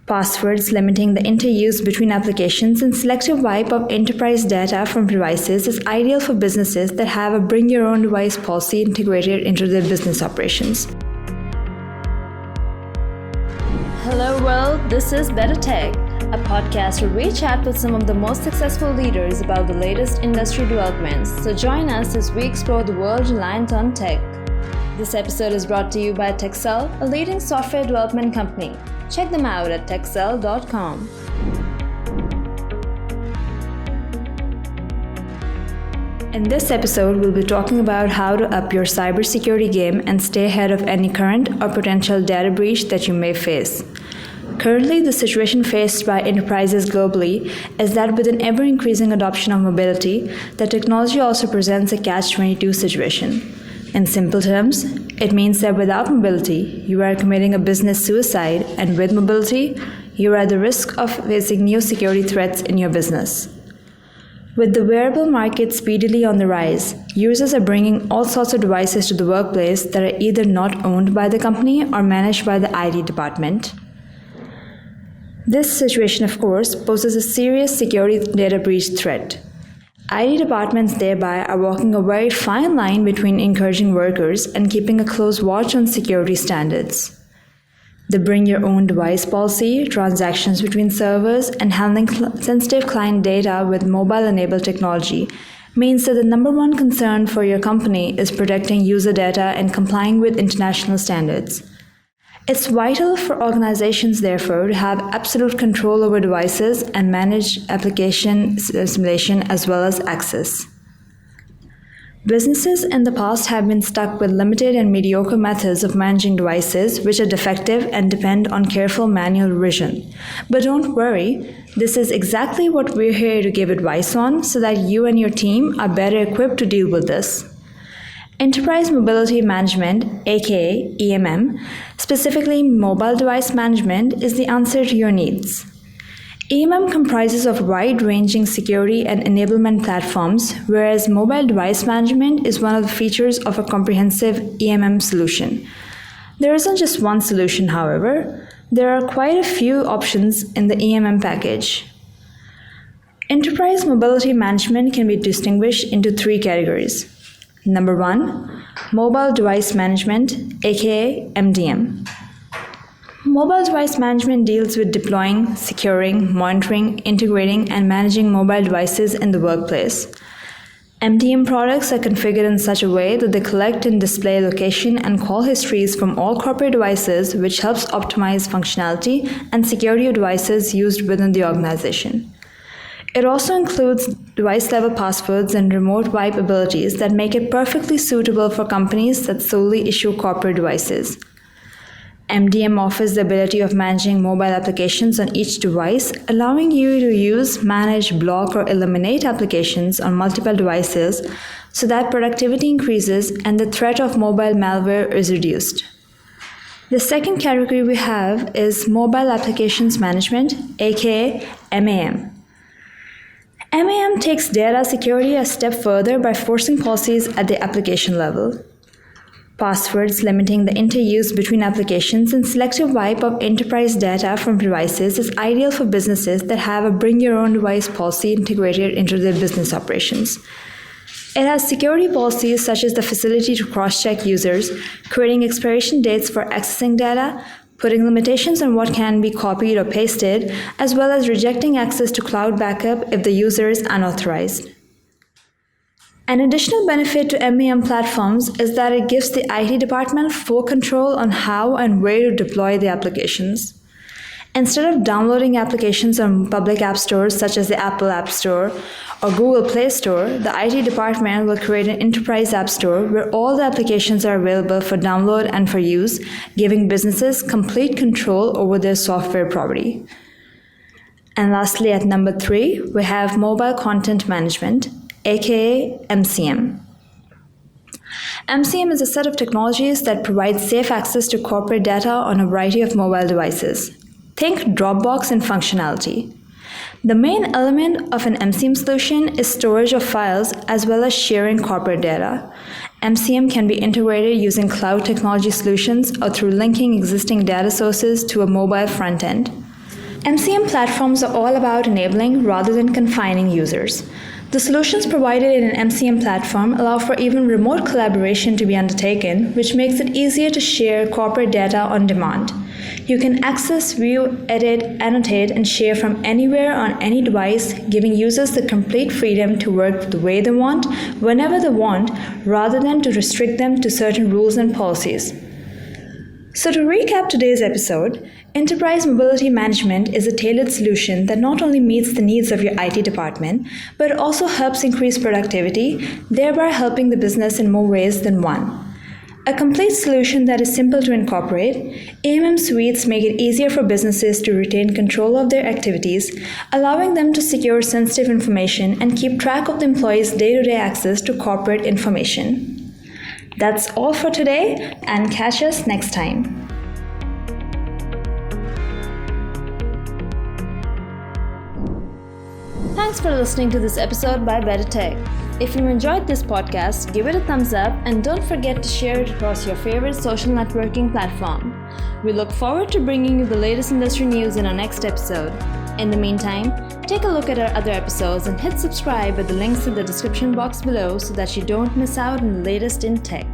Passwords limiting the interuse between applications and selective wipe of enterprise data from devices is ideal for businesses that have a bring-your-own-device policy integrated into their business operations. Hello world, this is BetterTech, a podcast where we chat with some of the most successful leaders about the latest industry developments. So join us as we explore the world reliant on tech. This episode is brought to you by Techcell, a leading software development company. Check them out at techcell.com. In this episode, we'll be talking about how to up your cybersecurity game and stay ahead of any current or potential data breach that you may face. Currently, the situation faced by enterprises globally is that with an ever-increasing adoption of mobility, the technology also presents a catch-22 situation. In simple terms, it means that without mobility, you are committing a business suicide, and with mobility, you are at the risk of facing new security threats in your business. With the wearable market speedily on the rise, users are bringing all sorts of devices to the workplace that are either not owned by the company or managed by the IT department. This situation, of course, poses a serious security data breach threat. IT departments thereby are walking a very fine line between encouraging workers and keeping a close watch on security standards. The bring-your-own-device policy, transactions between servers, and handling sensitive client data with mobile-enabled technology means that the number one concern for your company is protecting user data and complying with international standards. It's vital for organizations, therefore, to have absolute control over devices and manage application simulation as well as access. Businesses in the past have been stuck with limited and mediocre methods of managing devices which are defective and depend on careful manual revision. But don't worry, this is exactly what we're here to give advice on so that you and your team are better equipped to deal with this. Enterprise Mobility Management, aka EMM, specifically Mobile Device Management, is the answer to your needs. EMM comprises of wide-ranging security and enablement platforms, whereas Mobile Device Management is one of the features of a comprehensive EMM solution. There isn't just one solution, however. There are quite a few options in the EMM package. Enterprise Mobility Management can be distinguished into three categories. Number 1, Mobile Device Management, aka MDM. Mobile Device Management deals with deploying, securing, monitoring, integrating, and managing mobile devices in the workplace. MDM products are configured in such a way that they collect and display location and call histories from all corporate devices, which helps optimize functionality and security of devices used within the organization. It also includes device-level passwords and remote wipe abilities that make it perfectly suitable for companies that solely issue corporate devices. MDM offers the ability of managing mobile applications on each device, allowing you to use, manage, block, or eliminate applications on multiple devices so that productivity increases and the threat of mobile malware is reduced. The second category we have is Mobile Applications Management, aka MAM. MAM takes data security a step further by forcing policies at the application level. Passwords limiting the interuse between applications and selective wipe of enterprise data from devices is ideal for businesses that have a bring-your-own-device policy integrated into their business operations. It has security policies such as the facility to cross-check users, creating expiration dates for accessing data, putting limitations on what can be copied or pasted, as well as rejecting access to cloud backup if the user is unauthorized. An additional benefit to MAM platforms is that it gives the IT department full control on how and where to deploy the applications. Instead of downloading applications on public app stores such as the Apple App Store or Google Play Store, the IT department will create an enterprise app store where all the applications are available for download and for use, giving businesses complete control over their software property. And lastly, at number 3, we have Mobile Content Management, aka MCM. MCM is a set of technologies that provide safe access to corporate data on a variety of mobile devices. Think Dropbox in functionality. The main element of an MCM solution is storage of files as well as sharing corporate data. MCM can be integrated using cloud technology solutions or through linking existing data sources to a mobile front end. MCM platforms are all about enabling rather than confining users. The solutions provided in an MCM platform allow for even remote collaboration to be undertaken, which makes it easier to share corporate data on demand. You can access, view, edit, annotate, and share from anywhere on any device, giving users the complete freedom to work the way they want, whenever they want, rather than to restrict them to certain rules and policies. So to recap today's episode, Enterprise Mobility Management is a tailored solution that not only meets the needs of your IT department, but also helps increase productivity, thereby helping the business in more ways than one. A complete solution that is simple to incorporate, AMM suites make it easier for businesses to retain control of their activities, allowing them to secure sensitive information and keep track of the employees' day-to-day access to corporate information. That's all for today, and catch us next time. Thanks for listening to this episode by BetterTech. If you enjoyed this podcast, give it a thumbs up and don't forget to share it across your favorite social networking platform. We look forward to bringing you the latest industry news in our next episode. In the meantime, take a look at our other episodes and hit subscribe at the links in the description box below so that you don't miss out on the latest in tech.